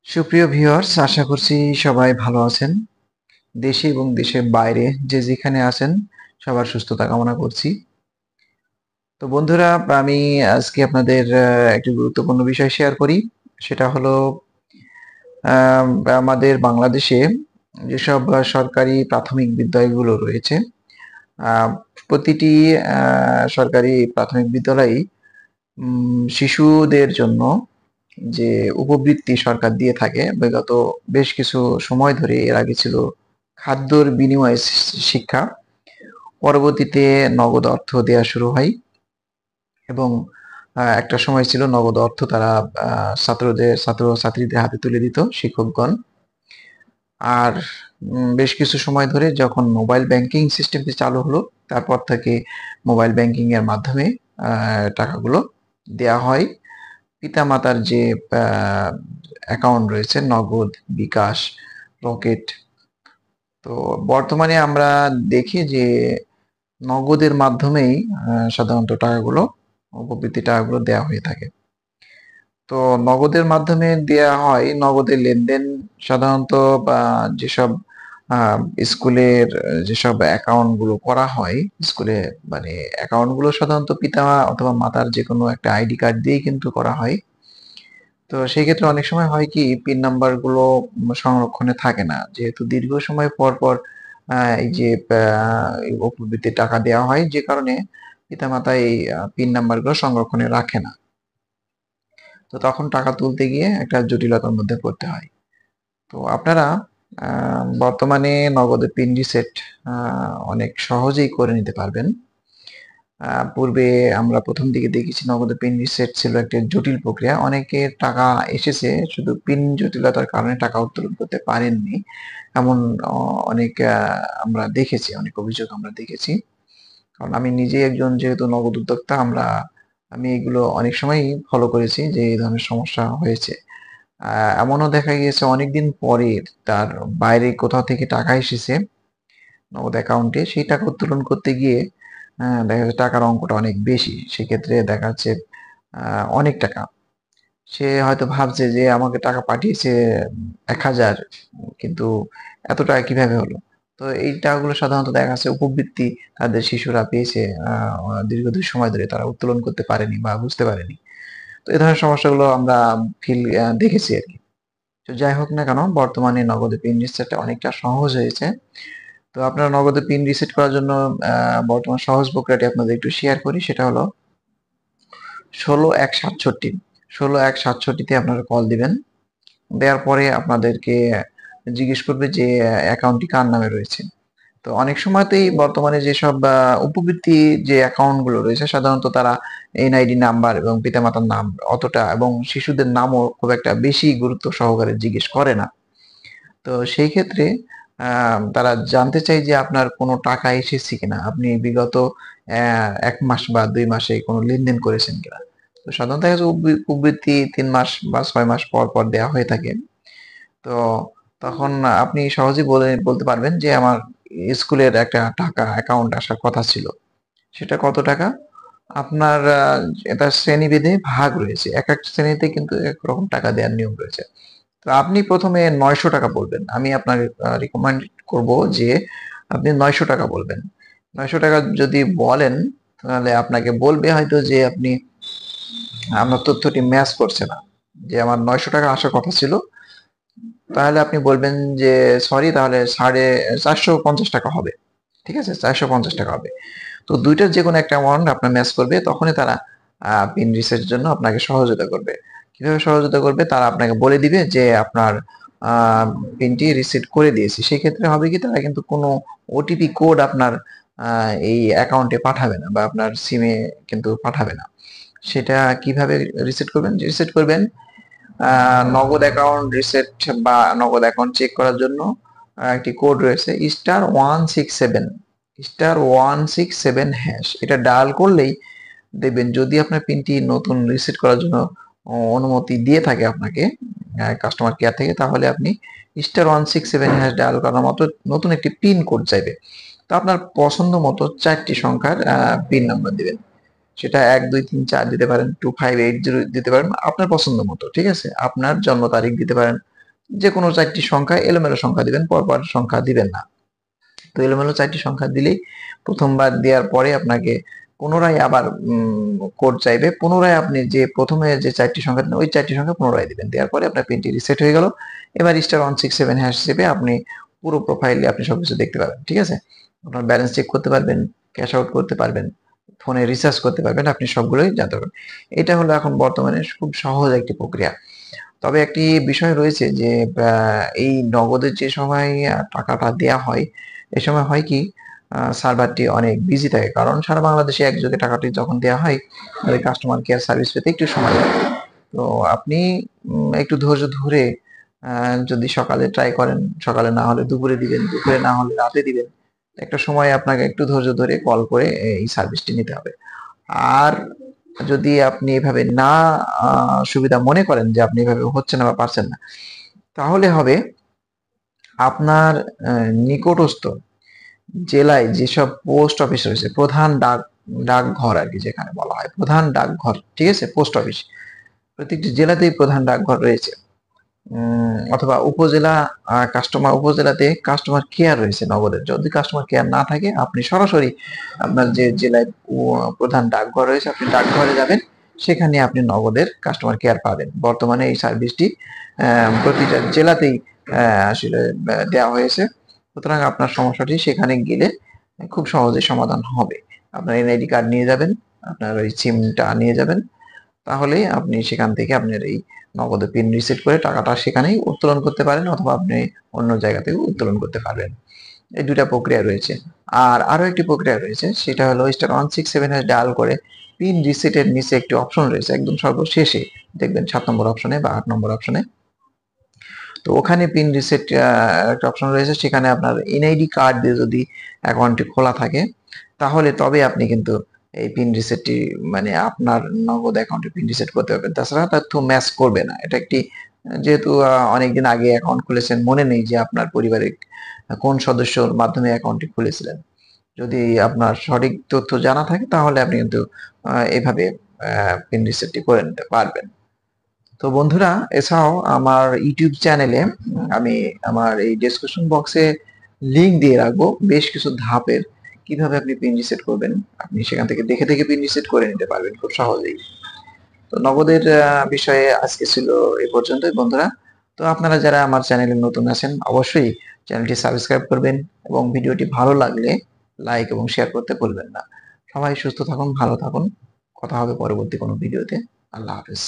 সুপ্রিয় ভিউয়ার্স, আশা করছি সবাই ভালো আছেন। দেশে এবং দেশের বাইরে যে যেখানে আছেন সবার সুস্থতা কামনা করছি। তো বন্ধুরা, আমি আজকে আপনাদের একটি গুরুত্বপূর্ণ বিষয় শেয়ার করি। সেটা হলো আম আমাদের বাংলাদেশে যেসব সরকারি প্রাথমিক বিদ্যালয়গুলো রয়েছে, আ প্রতিটি সরকারি প্রাথমিক বিদ্যালয়েই শিশুদের জন্য যে উপবৃত্তি সরকার দিয়ে থাকে বিগত বেশ কিছু সময় ধরে। এর আগে ছিল খাদ্যর বিনিময়ে শিক্ষা, পরবর্তীতে নগদ অর্থ দেয়া শুরু হয় এবং একটা সময় ছিল নগদ অর্থ তারা ছাত্রছাত্রীদের হাতে তুলে দিত শিক্ষকগণ। আর বেশ কিছু সময় ধরে যখন মোবাইল ব্যাংকিং সিস্টেমটি চালু হলো, তারপর থেকে মোবাইল ব্যাংকিং এর মাধ্যমে টাকাগুলো দেয়া হয়। পিতামাতার যে অ্যাকাউন্ট রয়েছে নগদ, বিকাশ, রকেট। তো বর্তমানে আমরা দেখি যে নগদের মাধ্যমেই সাধারণত উপবৃত্তি টাকাগুলো দেয়া হয়ে থাকে। তো নগদের মাধ্যমে দেয়া হয়, নগদের লেনদেন সাধারণত বা যেসব আ স্কুলের যেসব অ্যাকাউন্ট গুলো করা হয়, স্কুলে মানে অ্যাকাউন্ট গুলো সাধারণত পিতা অথবা মাতার যেকোনো একটা আইডি কার্ড দিয়েই কিন্তু করা হয়। তো সেই ক্ষেত্রে অনেক সময় হয় কি পিন নাম্বার গুলো সংরক্ষণে থাকে না। যেহেতু দীর্ঘ সময় পর, পর এই যে উপবৃত্তির টাকা দেওয়া হয়, যে কারণে পিতামাতা এই পিন নাম্বার গুলো সংরক্ষণে রাখে না। তো তখন টাকা তুলতে গিয়ে একটা জটিলতার মধ্যে পড়তে হয়। তো আপনারা বর্তমানে নগদে পিন রিসেট আ অনেক সহজেই করে নিতে পারবেন। পূর্বে আমরা ১ম দিকে দেখেছি নগদে পিন রিসেট ছিল একটা জটিল প্রক্রিয়া। অনেকের টাকা এসেছে শুধু পিন জটিলতার কারণে টাকা উত্তোলন করতে পারেননি। এমন অ অনেক আমরা দেখেছি, অনেক অভিযোগ আমরা দেখেছি। কারণ আমি নিজেই একজন যেহেতু নগদ উদ্যোক্তা, আমি এগুলো অনেক সময়ই ফলো করেছি যে এই ধরনের সমস্যা হয়েছে। আ এমনও দেখা গিয়েছে অনেকদিন পরে তার বাইরে কোথাও থেকে টাকা এসেছে নগদ অ্যাকাউন্টে, সেই টাকা উত্তোলন করতে গিয়ে দেখা যাচ্ছে টাকার অঙ্কটা অনেক বেশি। সেক্ষেত্রে দেখা যাচ্ছে আ অনেক টাকা। সে হয়তো ভাবছে যে আমাকে টাকা পাঠিয়েছে ১,০০০, কিন্তু এত টাকা কিভাবে হলো? তো এই টাকাগুলো সাধারণত দেখা যাচ্ছে উপবৃত্তি তাদের শিশুরা পেয়েছে আ আ দীর্ঘদিন সময় ধরে তারা উত্তোলন করতে পারেনি বা বুঝতে পারেনি। তো এ ধরনের সমস্যাগুলো আমরা দেখেছি আরকি। তো যাই হোক না কেন, বর্তমানে নগদে পিন রিসেটটা অনেকটা সহজ হয়েছে। তো আপনারা নগদে পিন রিসেট করার জন্য আ বর্তমান সহজ প্রক্রিয়াটি আপনাদের একটু শেয়ার করি। সেটা হলো ১৬১৬৭। ১৬১৬৭ তে আপনারা কল দিবেন। দেওয়ার পরে আপনাদেরকে জিজ্ঞেস করবে যে অ্যাকাউন্টটি কার নামে রয়েছে। তো অনেক সময়তেই বর্তমানে যেসব উপবৃত্তি যে অ্যাকাউন্ট গুলো রয়েছে সাধারণত তারা এনআইডি নাম্বার এবং পিতামাতার নাম অতটা, এবং শিশুদের নামও খুব একটা বেশি গুরুত্ব সহকারে জিজ্ঞেস করে না। তো সেই ক্ষেত্রে তারা জানতে চায় যে আপনার কোনো টাকা এসেছে কিনা। আপনি বিগত ১ মাস বা ২ মাসে কোনো লেনদেন করেছেন কিনা। তো সাধারণত দেখা যাচ্ছে প্রবৃত্তি ৩ মাস বা ৬ মাস পর, পর দেয়া হয়ে থাকে। তো তখন আপনি সহজেই বলতে পারবেন যে আমার স্কুলের একটা টাকা অ্যাকাউন্ট আসার কথা ছিল। সেটা কত টাকা? আপনার এটা শ্রেণীভেদে ভাগ রয়েছে। একেক শ্রেণীতে কিন্তু একরকম টাকা দেওয়ার নিয়ম রয়েছে। তো আপনি ১ম এ ৳৯০০ বলবেন। আমি আপনাকে রিকমেন্ড করব যে আপনি ৳৯০০ বলবেন। ৳৯০০ যদি বলেন, তাহলে আপনাকে বলবে হয়তো যে আপনার তথ্যটি ম্যাচ করছে না। যে আমার ৳৯০০ আসার কথা ছিল। তাহলে আপনি বলবেন যে সরি, তাহলে ৳৪৫০ হবে। ঠিক আছে? ৳৪৫০ হবে। তো ২ টার যেকোনো একটা অ্যামাউন্ট আপনার ম্যাচ করবে, তখনই তারা পিন রিসেট এর জন্য আপনাকে সহযোগিতা করবে। কিভাবে সহযোগিতা করবে? তারা আপনাকে বলে দিবে যে আপনার আ পিনটি রিসেট করে দিয়েছি। সেক্ষেত্রে হবে কি, তারা কিন্তু কোনো ওটিপি কোড আপনার আ এই অ্যাকাউন্টে পাঠাবে না বা আপনার সিমে কিন্তু পাঠাবে না। সেটা কিভাবে রিসেট করবেন? রিসেট করবেন আ নগদ অ্যাকাউন্ট রিসেট বা নগদ অ্যাকাউন্ট চেক করার জন্য একটি কোড রয়েছে *167, *167#। এটা ডায়াল করলেই দেখবেন, যদি আপনার পিনটি নতুন রিসেট করার জন্য অনুমতি দিয়ে থাকে আপনাকে কাস্টমার কেয়ার থেকে, তাহলে আপনি *167# ডায়াল করার মতো নতুন একটি পিন কোড চাইবে। তো আপনার পছন্দ মতো ৪ টি সংখ্যার পিন নাম্বার দিবেন। সেটা ১, ২, ৩, ৪ দিতে পারেন, ২৫৮০ দিতে পারেন, আপনার পছন্দ মতো। ঠিক আছে? আপনার জন্ম তারিখ দিতে পারেন। যে কোনো 4টি সংখ্যা, এলোমেলো সংখ্যা দিবেন, পরপর সংখ্যা দিবেন না। তো এলোমেলো 4টি সংখ্যা দিলেই প্রথমবার দেওয়ার পরে আপনাকে পুনরায় আবার কোড চাইবে। পুনরায় আপনি যে প্রথমে যে 4টি সংখ্যা দিলেন ওই 4টি সংখ্যা পুনরায় দিবেন। দেওয়ার পরে আপনার পিনটি রিসেট হয়ে গেল। এবার *167# চেপে আপনি পুরো প্রোফাইলে আপনি সবকিছু দেখতে পাবেন। ঠিক আছে? আপনার ব্যালেন্স চেক করতে পারবেন, ক্যাশ আউট করতে পারবেন, ফোনে রিচার্জ করতে পারবেন, আপনি সবগুলোই জানতে পারবেন। এটা হলো এখন বর্তমানে খুব সহজ একটি প্রক্রিয়া। তবে একটি বিষয় রয়েছে যে এই নগদের যে সময় টাকাটা দেয়া হয়, এ সময় হয় কি সার্ভারটি অনেক বিজি থাকে। কারণ সারা বাংলাদেশে একযোগে টাকাটি যখন দেয়া হয়, তাদের কাস্টমার কেয়ার সার্ভিস পেতে একটু সময় লাগে। তো আপনি একটু ধৈর্য ধরে যদি সকালে ট্রাই করেন, সকালে না হলে দুপুরে দিবেন, দুপুরে না হলে রাতে দিবেন। একটা সময় আপনাকে একটু ধৈর্য ধরে কল করে এই সার্ভিসটি নিতে হবে। আর যদি আপনি এভাবে না সুবিধা মনে করেন যে আপনি এভাবে হচ্ছে না বা পারছেন না, তাহলে হবে আপনার নিকটস্থ জেলায় যেসব পোস্ট অফিস রয়েছে, প্রধান ডাকঘর আর কি যেখানে বলা হয় প্রধান ডাকঘর, ঠিক আছে? পোস্ট অফিস প্রত্যেকটি জেলাতেই প্রধান ডাকঘর রয়েছে। অথবা উপজেলাতে কাস্টমার কেয়ার রয়েছে নগদের। যদি কাস্টমার কেয়ার না থাকে, আপনি সরাসরি আপনার যে জেলায় প্রধান ডাকঘর রয়েছে আপনি ডাকঘরে যাবেন, সেখানে আপনি নগদের কাস্টমার কেয়ার পাবেন। বর্তমানে এই সার্ভিসটি প্রতিটা জেলাতেই আসলে দেওয়া হয়েছে। সুতরাং আপনার সমস্যাটি সেখানে গেলে খুব সহজে সমাধান হবে। আপনার এনআইডি কার্ড নিয়ে যাবেন, আপনার ওই সিমটা নিয়ে যাবেন, তাহলেই আপনি সেখান থেকে আপনার এই নগদে পিন রিসেট করে টাকাটা সেখানেই উত্তোলন করতে পারেন, অথবা আপনি অন্য জায়গা থেকে উত্তোলন করতে পারবেন। এই দুইটা প্রক্রিয়া রয়েছে। আর আরো একটি প্রক্রিয়া রয়েছে, সেটা হলো *167# ডায়াল করে পিন রিসেটের নিচে একটি অপশন রয়েছে একদম সর্বশেষে, দেখবেন 7 নম্বর অপশনে বা 8 নম্বর অপশনে। তো ওখানে পিন রিসেট একটা অপশন রয়েছে, সেখানে আপনার এনআইডি কার্ড দিয়ে যদি অ্যাকাউন্টটি খোলা থাকে, তাহলে তবে আপনি কিন্তু এই পিন রিসেটটি মানে আপনার নগদ অ্যাকাউন্টে পিন রিসেট করতে পারবেন। তাছাড়া তথ্য ম্যাচ করবে না। এটা একটি যেহেতু অনেকদিন আগে অ্যাকাউন্ট খুলেছেন, মনে নেই যে আপনার পরিবারের কোন সদস্যর মাধ্যমে অ্যাকাউন্টটি খুলেছিলেন। যদি আপনার সঠিক তথ্য জানা থাকে, তাহলে আপনি কিন্তু এভাবে পিন রিসেটটি করে নিতে পারবেন। তো বন্ধুরা, এছাড়াও আমার ইউটিউব চ্যানেলে আমি আমার এই ডেসক্রিপশন বক্সে লিংক দিয়ে রাখবো বেশ কিছু ধাপের, কিভাবে আপনি পিন রিসেট করবেন। আপনি সেখান থেকে দেখে দেখে পিন রিসেট করে নিতে পারবেন খুব সহজেই। তো নগদের বিষয়ে আজকে ছিল এই পর্যন্তই বন্ধুরা। তো আপনারা যারা আমার চ্যানেলে নতুন আছেন, অবশ্যই চ্যানেলটি সাবস্ক্রাইব করবেন এবং ভিডিওটি ভালো লাগলে লাইক এবং শেয়ার করতে ভুলবেন না। সবাই সুস্থ থাকুন, ভালো থাকুন। কথা হবে পরবর্তী কোনো ভিডিওতে। আল্লাহ হাফেজ।